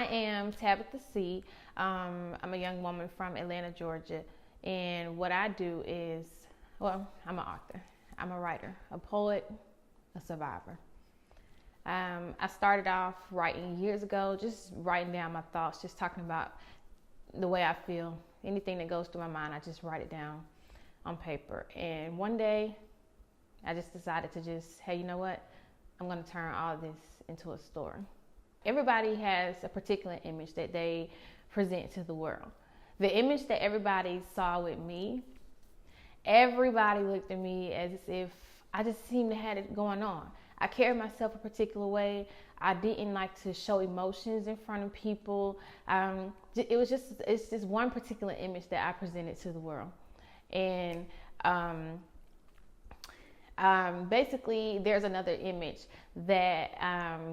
am Tabitha C. I'm a young woman from Atlanta, Georgia. And what I do is, well, I'm an author. I'm a writer, a poet, a survivor. I started off writing years ago, just writing down my thoughts, just talking about the way I feel. Anything that goes through my mind, I just write it down on paper. And one day, I just decided to just, hey, you know what? I'm going to turn all this into a story. Everybody has a particular image that they present to the world. The image that everybody saw with me, everybody looked at me as if I just seemed to have it going on. I carried myself a particular way. I didn't like to show emotions in front of people. It's just one particular image that I presented to the world. And basically, there's another image that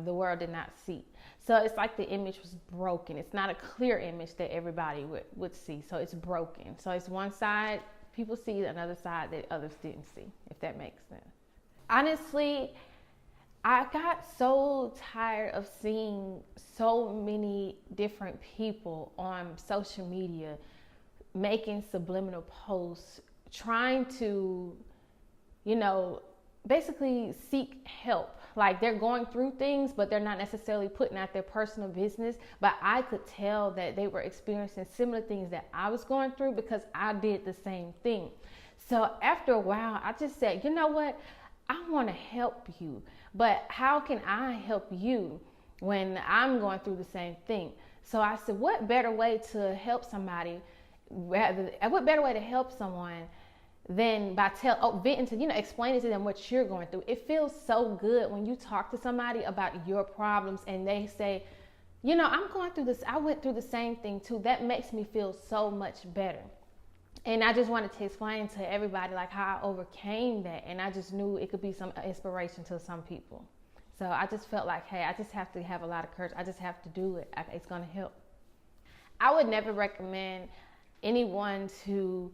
the world did not see. So it's like the image was broken. It's not a clear image that everybody would see. So it's broken. So it's one side people see, another side that others didn't see, if that makes sense. Honestly, I got so tired of seeing so many different people on social media making subliminal posts, trying to, basically seek help. Like they're going through things, but they're not necessarily putting out their personal business. But I could tell that they were experiencing similar things that I was going through because I did the same thing. So after a while, I just said, you know what? I want to help you, but how can I help you when I'm going through the same thing? So I said, what better way to help somebody? What better way to help someone than by venting to, explaining to them what you're going through. It feels so good when you talk to somebody about your problems and they say, I'm going through this. I went through the same thing too. That makes me feel so much better. And I just wanted to explain to everybody like how I overcame that. And I just knew it could be some inspiration to some people. So I just felt like, hey, I just have to have a lot of courage. I just have to do it. It's going to help. I would never recommend anyone to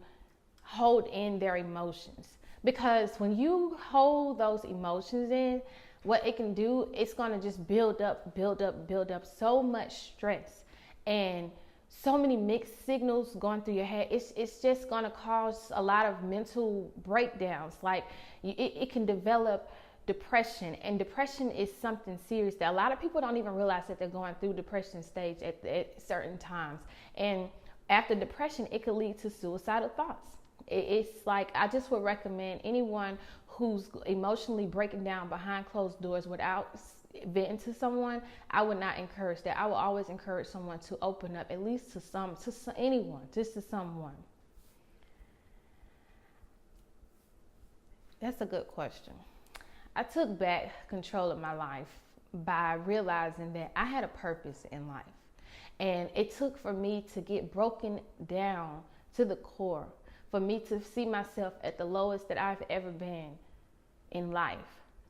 hold in their emotions, because when you hold those emotions in, what it can do, it's going to just build up so much stress and so many mixed signals going through your head. It's just going to cause a lot of mental breakdowns. Like it can develop depression, and depression is something serious that a lot of people don't even realize that they're going through depression stage at certain times. And after depression, it could lead to suicidal thoughts. It's like, I just would recommend anyone who's emotionally breaking down behind closed doors without venting to someone, I would not encourage that. I will always encourage someone to open up, at least to anyone, just to someone. That's a good question. I took back control of my life by realizing that I had a purpose in life. And it took for me to get broken down to the core, for me to see myself at the lowest that I've ever been in life,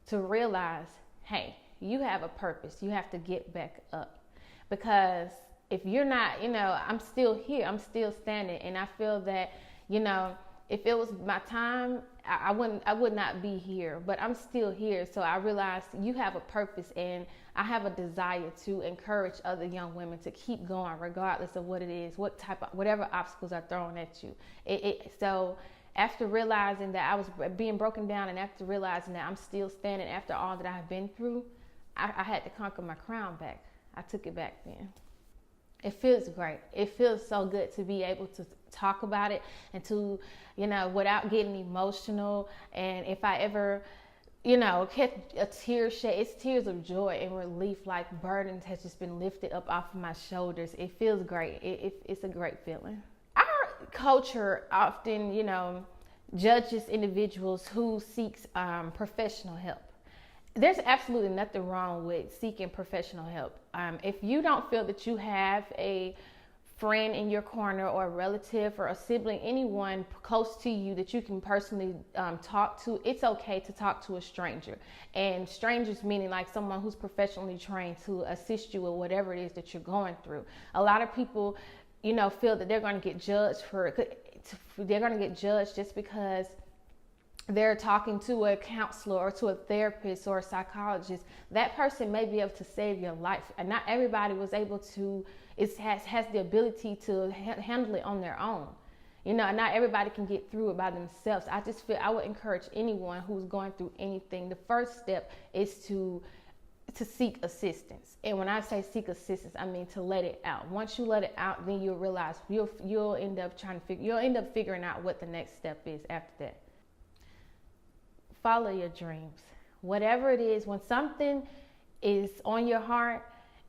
to realize, hey, you have a purpose. You have to get back up. Because if you're not, I'm still here. I'm still standing. And I feel that, if it was my time, I would not be here, but I'm still here. So I realized you have a purpose, and I have a desire to encourage other young women to keep going regardless of what it is, whatever obstacles are thrown at you. So after realizing that I was being broken down, and after realizing that I'm still standing after all that I've been through, I had to conquer my crown back. I took it back then. It feels great. It feels so good to be able to talk about it and to, without getting emotional. And if I ever, catch a tear shed, it's tears of joy and relief, like burdens has just been lifted up off of my shoulders. It feels great. It's a great feeling. Our culture often, judges individuals who seeks professional help. There's absolutely nothing wrong with seeking professional help. If you don't feel that you have a friend in your corner, or a relative or a sibling, anyone close to you that you can personally talk to, it's okay to talk to a stranger. And strangers meaning like someone who's professionally trained to assist you with whatever it is that you're going through. A lot of people, feel that they're going to get judged just because they're talking to a counselor or to a therapist or a psychologist, that person may be able to save your life. And not everybody was able to, has the ability to handle it on their own. You know, not everybody can get through it by themselves. I just feel I would encourage anyone who's going through anything, the first step is to seek assistance. And when I say seek assistance, I mean to let it out. Once you let it out, then you'll realize you'll end up figuring out what the next step is after that. Follow your dreams. Whatever it is, when something is on your heart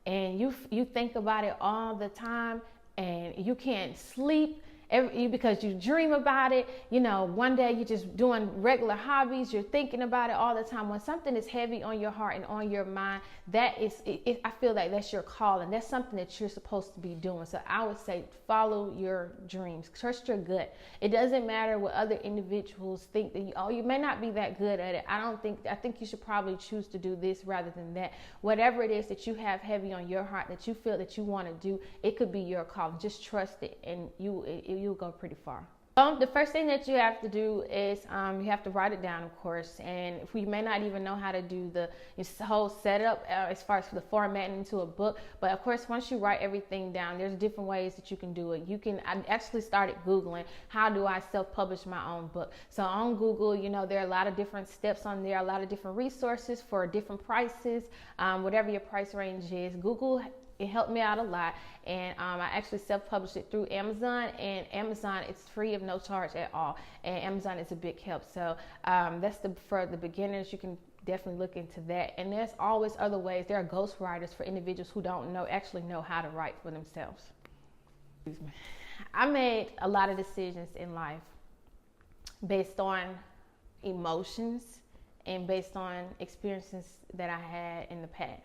and you think about it all the time and you can't sleep because you dream about it, you know, one day you're just doing regular hobbies, you're thinking about it all the time. When something is heavy on your heart and on your mind, that is, I feel like that's your calling. That's something that you're supposed to be doing. So I would say follow your dreams. Trust your gut. It doesn't matter what other individuals think that you may not be that good at it. I think you should probably choose to do this rather than that. Whatever it is that you have heavy on your heart that you feel that you want to do, it could be your calling. Just trust it, and you'll go pretty far. The first thing that you have to do is you have to write it down, of course. And if we may not even know how to do this whole setup as far as the formatting into a book, but of course, once you write everything down, there's different ways that you can do it. I actually started Googling, how do I self-publish my own book? So on Google, you know, there are a lot of different steps on there, a lot of different resources for different prices, whatever your price range is. Google, it helped me out a lot, and I actually self-published it through Amazon, and Amazon, it's free of no charge at all, and Amazon is a big help. So that's for the beginners. You can definitely look into that, and there's always other ways. There are ghostwriters for individuals who don't actually know how to write for themselves. Excuse me. I made a lot of decisions in life based on emotions and based on experiences that I had in the past.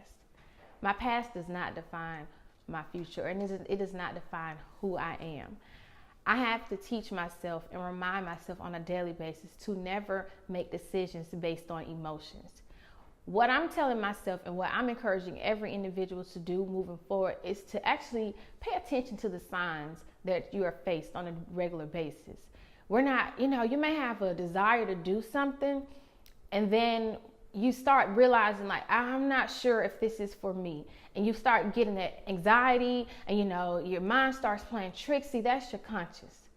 My past does not define my future, and it does not define who I am. I have to teach myself and remind myself on a daily basis to never make decisions based on emotions. What I'm telling myself and what I'm encouraging every individual to do moving forward is to actually pay attention to the signs that you are faced on a regular basis. We're not, you may have a desire to do something, and then you start realizing, like, I'm not sure if this is for me. And you start getting that anxiety, and your mind starts playing tricks. See, that's your conscious.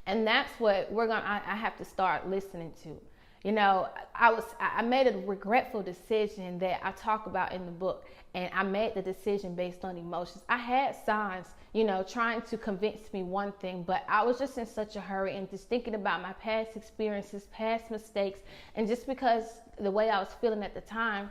And that's what I have to start listening to. I made a regretful decision that I talk about in the book, and I made the decision based on emotions. I had signs, trying to convince me one thing, but I was just in such a hurry and just thinking about my past experiences, past mistakes, and just because the way I was feeling at the time,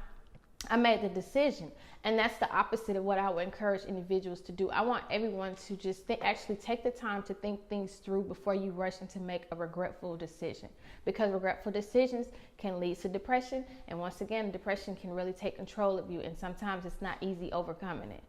I made the decision. And that's the opposite of what I would encourage individuals to do. I want everyone to just actually take the time to think things through before you rush in to make a regretful decision, because regretful decisions can lead to depression. And once again, depression can really take control of you, and sometimes it's not easy overcoming it.